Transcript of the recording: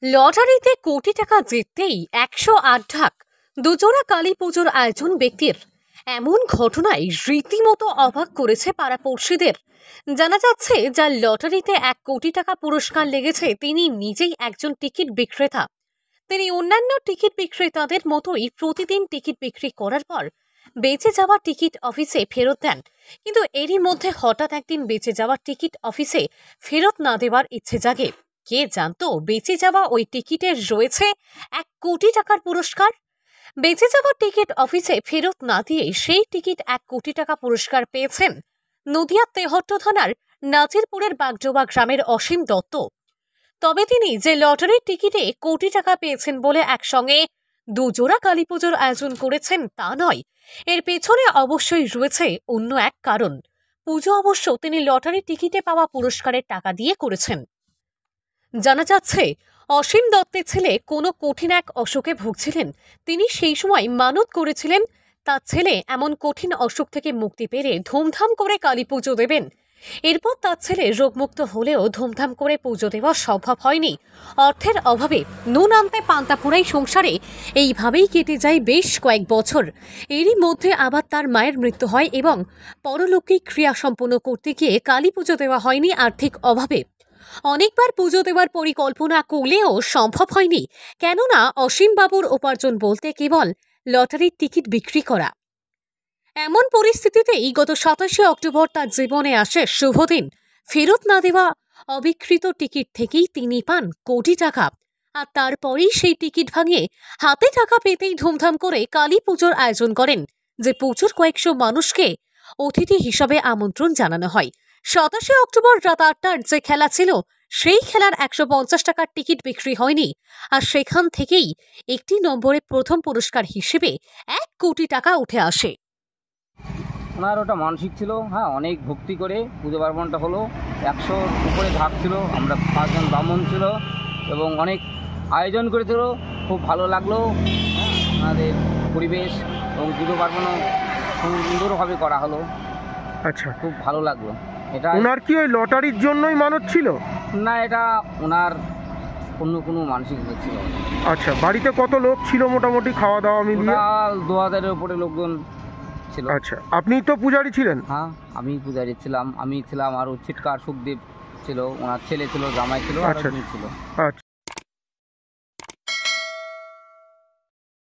লটারিতে কোটি টাকা জিততেই ১০৮ ঢাক দুজোড়া কালী পুজোর আয়োজন ব্যক্তির। এমন ঘটনায় রীতিমতো অবাক করেছে পাড়াপড়শিদের। জানা যাচ্ছে, যার লটারিতে ১ কোটি টাকা পুরস্কার লেগেছে তিনি নিজেই একজন টিকিট বিক্রেতা। তিনি অন্যান্য টিকিট বিক্রেতাদের মতোই প্রতিদিন টিকিট বিক্রি করার পর বেঁচে যাওয়া টিকিট অফিসে ফেরত দেন। কিন্তু এরই মধ্যে হঠাৎ একদিন বেঁচে যাওয়া টিকিট অফিসে ফেরত না দেওয়ার ইচ্ছে জাগে। কে জানতো বেঁচে যাওয়া ওই টিকিটের রয়েছে ১ কোটি টাকার পুরস্কার। বেঁচে যাওয়া টিকিট অফিসে ফেরত না দিয়ে সেই টিকিট ১ কোটি টাকা পুরস্কার পেয়েছেন নদিয়ার তেহট্ট থানার নাজিরপুরের বাগডোবা গ্রামের অসীম দত্ত। তবে তিনি যে লটারির টিকিটে কোটি টাকা পেয়েছেন বলে একসঙ্গে দুজোড়া কালী পুজোর আয়োজন করেছেন তা নয়। এর পেছনে অবশ্যই রয়েছে অন্য এক কারণ। পুজো অবশ্য তিনি লটারির টিকিটে পাওয়া পুরস্কারের টাকা দিয়ে করেছেন। জানা যাচ্ছে, অসীম দত্তের ছেলে কোনো কঠিন এক অসুখে ভুগছিলেন। তিনি সেই সময় মানত করেছিলেন তার ছেলে এমন কঠিন অসুখ থেকে মুক্তি পেলে ধুমধাম করে কালী পুজো দেবেন। এরপর তার ছেলে রোগমুক্ত হলেও ধুমধাম করে পুজো দেওয়া সম্ভব হয়নি। অর্থের অভাবে নুন আনতে পান্তা ফুরাই সংসারে এইভাবেই কেটে যায় বেশ কয়েক বছর। এরই মধ্যে আবার তার মায়ের মৃত্যু হয় এবং পরলৌকিক ক্রিয়া সম্পন্ন করতে গিয়ে কালী পুজো দেওয়া হয়নি আর্থিক অভাবে। অনেকবার পুজো দেওয়ার পরিকল্পনা করলেও সম্ভব হয়নি, কেননা অসীম বাবুর উপার্জন বলতে কেবল লটারির টিকিট বিক্রি করা। এমন পরিস্থিতিতেই গত ২৭শে অক্টোবর তার জীবনে আসে শুভদিন। ফেরত না দেওয়া অবিকৃত টিকিট থেকেই তিনি পান কোটি টাকা। আর তারপরেই সেই টিকিট ভাঙিয়ে হাতে টাকা পেতেই ধুমধাম করে কালী পুজোর আয়োজন করেন, যে পুজোর কয়েকশো মানুষকে অতিথি হিসাবে আমন্ত্রণ জানানো হয়। ২৭শে অক্টোবর রাত ৮টার যে খেলা ছিল, সেই খেলার ১৫০ টাকার টিকিট বিক্রি হয়নি। আর সেখান থেকেই একটি নম্বরে প্রথম পুরস্কার হিসেবে ১ কোটি টাকা উঠে আসে। ওনার ওটা মানসিক ছিল, হ্যাঁ, অনেক ভক্তি করে পুজো পার্বণটা হলো। ১০০-র উপরে ধাপ ছিল, আমরা ৫ জন ব্রাহ্মণ ছিল এবং অনেক আয়োজন করেছিল। খুব ভালো লাগলো, হ্যাঁ, ওনাদের পরিবেশ এবং পুজো পার্বণও সুন্দরভাবে করা হলো। আচ্ছা, খুব ভালো লাগলো। এটা ওনার কি ওই লটারির জন্যই মানত ছিল? না, এটা ওনার অন্য কোনো মানসিক ছিল। আচ্ছা, বাড়িতে কত লোক ছিল মোটামুটি খাওয়া দাওয়া মিলিয়ে? টোটাল ২০০০-এর উপরে লোকজন ছিল। আচ্ছা, আপনি তো পূজারি ছিলেন? হ্যাঁ, আমি পূজারি ছিলাম। আমি ছিলাম, আর ছিটকার সুখদেব ছিল, ওনার ছেলে ছিল, জামাই ছিল, আর আচ্ছা উনি ছিল। আচ্ছা,